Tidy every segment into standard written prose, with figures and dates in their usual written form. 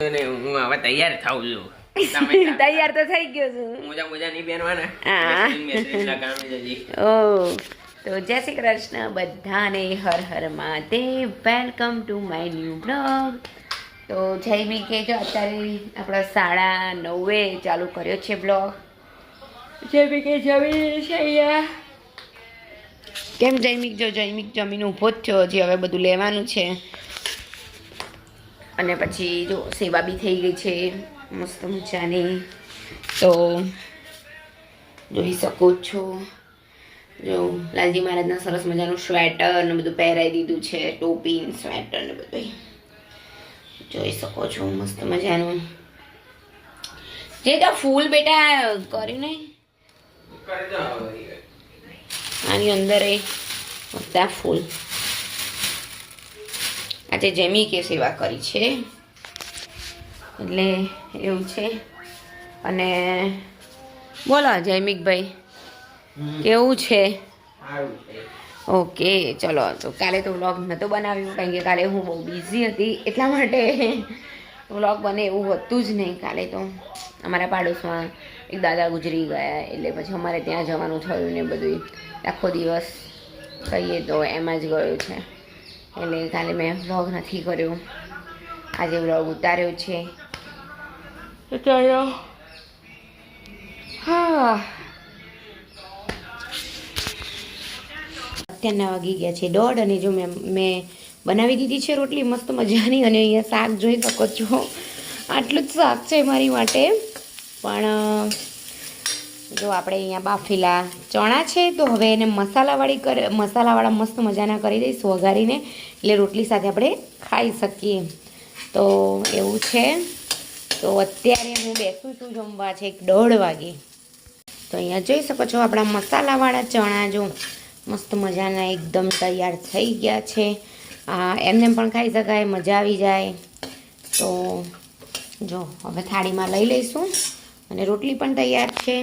હું હવે તૈયાર થાઉં છું. તૈયાર તો થઈ ગયો છું. મોજા મોજા નહીં પહેરવાના. હા. મેસેજ લગાવે છે જી. ઓ તો જય શ્રી કૃષ્ણ બધાને, હર હર Mahadev. Welcome to my new blog. તો જયમી કે જો અત્યારે આપણા 9:30 ચાલુ કર્યો છે બ્લોગ. જયમી કે જમી છે અહીંયા. કેમ જયમીક? જો જયમીક જમીને ઊભો જ થયો, હજી હવે બધું લેવાનું છે. અને પછી જો સેવા બી થઈ ગઈ છે મસ્ત મજાની. તો જોઈ શકો છો, જો લાલજી મહારાજના સરસ મજાનું સ્વેટર ને બધું પહેરાવી દીધું છે, ટોપી સ્વેટર ને બધું જોઈ શકો છો મસ્ત મજાનું. જે તો ફૂલ બેટા કર્યું ને આની અંદર એ બધા ફૂલ આજે જેમી કે સેવા કરી છે એટલે એવું છે. અને બોલો જયમીકભાઈ કેવું છે? ઓકે ચલો. તો કાલે તો વ્લોગ નહોતો બનાવ્યો કારણ કે કાલે હું બહુ બિઝી હતી, એટલા માટે વ્લોગ બને એવું હતું જ નહીં. કાલે તો અમારા પાડોશમાં એક દાદા ગુજરી ગયા એટલે પછી અમારે ત્યાં જવાનું થયું ને બધું આખો દિવસ કહીએ તો એમાં જ ગયો છે. એટલે કાલે મેં વ્લોગ નથી કર્યો, આજે વ્લોગ ઉતાર્યો છે. તો ચાલો હા. અત્યારના વાગી ગયા છે 1:30 અને જો મેં બનાવી દીધી છે રોટલી મસ્ત મજાની. અને અહીંયા શાક જોઈ શકો છો, આટલું જ શાક છે મારી માટે. પણ જો આપણે અહીંયા બાફેલા ચણા છે તો હવે એને મસાલાવાળા મસ્ત મજાના કરી દઈશ વઘારીને, એટલે રોટલી સાથે આપણે ખાઈ શકીએ. તો એવું છે. તો અત્યારે હું બેસું છું જમવા, છે 1:30 વાગે. તો અહીંયા જોઈ શકો છો આપણા મસાલાવાળા ચણા જો મસ્ત મજાના એકદમ તૈયાર થઈ ગયા છે. એમને પણ ખાઈ શકાય, મજા આવી જાય. તો જો હવે થાળીમાં લઈ લઈશું અને રોટલી પણ તૈયાર છે.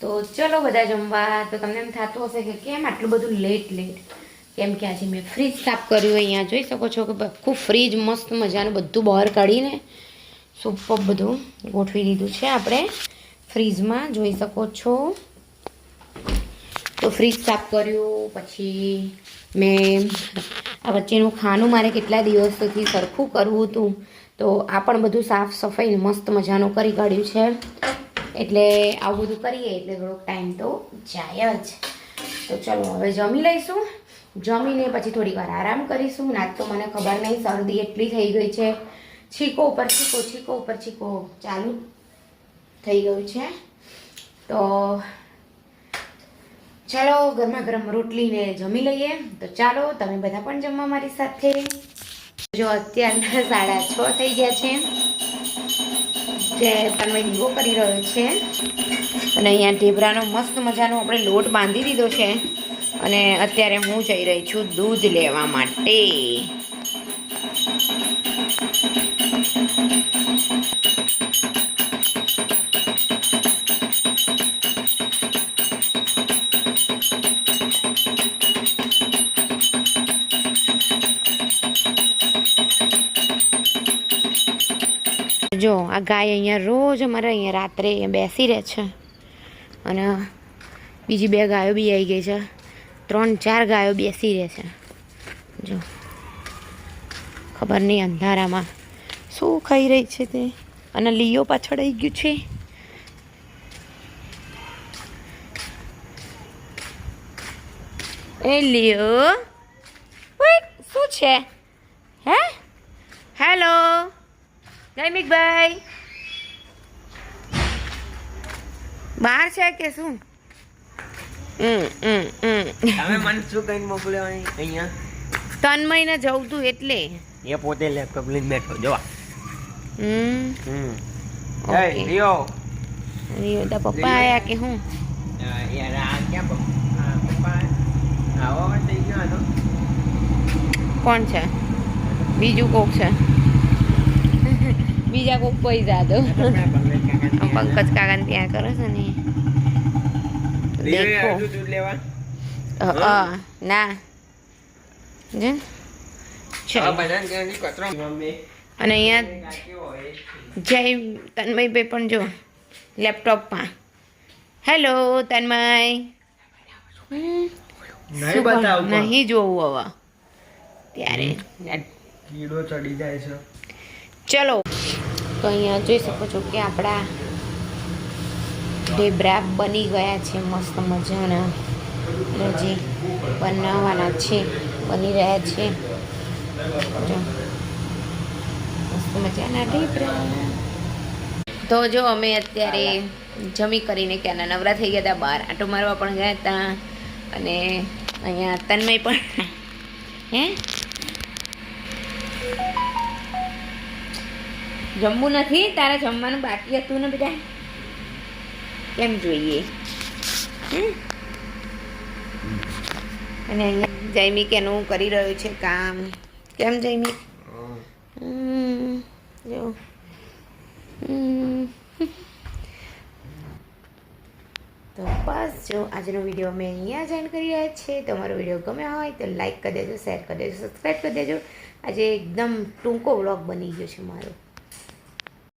તો ચલો બધા જમવા. તો તમને એમ થતું હશે કે કેમ આટલું બધું લેટ? કેમ કે આજે મેં ફ્રીજ સાફ કર્યું. અહીંયા જોઈ શકો છો કે આખું ફ્રીજ મસ્ત મજાનું બધું બહાર કાઢીને સુપર બધું ગોઠવી દીધું છે આપણે ફ્રીજમાં, જોઈ શકો છો. તો ફ્રીજ સાફ કર્યું, પછી મેં આ વચ્ચેનું ખાનું મારે કેટલા દિવસોથી સરખું કરવું હતું, તો આ પણ બધું સાફ સફાઈ મસ્ત મજાનું કરી કાઢ્યું છે. એટલે આવું બધું કરીએ એટલે થોડોક ટાઈમ તો જાય જ. તો ચલો હવે જમી લઈશું. જમીને પછી થોડી વાર આરામ કરીશું. નાચ તો મને ખબર નહીં, શરદી એટલી થઈ ગઈ છે, છીકો ઉપર છીકો, છીકો ઉપર છીકો ચાલુ થઈ ગયું છે. તો ચાલો ગરમા ગરમ રોટલીને જમી લઈએ. તો ચાલો તમે બધા પણ જમવા મારી સાથે. જો અત્યારના 6:30 થઈ ગયા છે, જે તન્મય દીવો કરી રહ્યો છે. અને અહીંયા ઢેબરાનો મસ્ત મજાનો આપણે લોટ બાંધી દીધો છે. અને અત્યારે હું જઈ રહી છું દૂધ લેવા માટે. જો આ ગાય અહીંયા રોજ અમારે અહીંયા રાત્રે બેસી રહે છે. અને બીજી 2 ગાયો બી આવી ગઈ છે, 3-4 ગાયો બેસી રહે છે. જો ખબર નહીં અંધારામાં શું ખાઈ રહી છે તે. અને લીઓ પાછળ આવી ગયું છે. એ લીઓ શું છે? હે હેલો જયમીકભાઈ બહાર છે કે શું? તમે મને શું કઈ મોકલ્યો અહીંયા? તન્મયને જવું તું એટલે એ પોતે લેપટોપ લઈને બેઠો જોવા. ઓકે. લિયો તો પપ્પા આયા કે હું? યાર આ ક્યાં પપ્પા આવો થઈ ગયો હતો. કોણ છે? બીજું કોક છે, બીજા કોક પૈસા દો. પંકજ કાકા ત્યાં કરે છે ને. દેખો ના જે બધાને કચરો અને અહીંયા જય તન્મયભાઈ પણ જો લેપટોપમાં. હેલો તન્મય. નહીં જોવું હવે ત્યારે કીડો ચડી જાય છે. ચલો તો અહીંયા જોઈ શકો છો કે આપણા ઢેબરા બની ગયા છે મસ્ત મજાના. હજી બનાવવાના છે, બની રહ્યા છે. જો મસ્ત મજાના ઢેબરા. તો જો અમે અત્યારે જમી કરીને ક્યાંના નવરા થઈ ગયા હતા, બહાર આટો મારવા પણ ગયા હતા. અને અહીંયા તન્મય પણ હે જમવું નથી? તારે જમવાનું બાકી હતું ને બેટા, કેમ જોઈએ? અને અહીંયા જયમી કેનું કરી રહ્યો છે કામ. કેમ જયમી? જો તો બસ જો આજનો વિડીયો અમે અહીંયા જ એન્ડ કરી રહ્યા છીએ. તમારો વિડીયો ગમ્યો હોય તો લાઈક કરી દેજો, શેર કરી દેજો, સબસ્ક્રાઈબ કરી દેજો. આજે એકદમ ટૂંકો વ્લોગ બની ગયો છે મારો.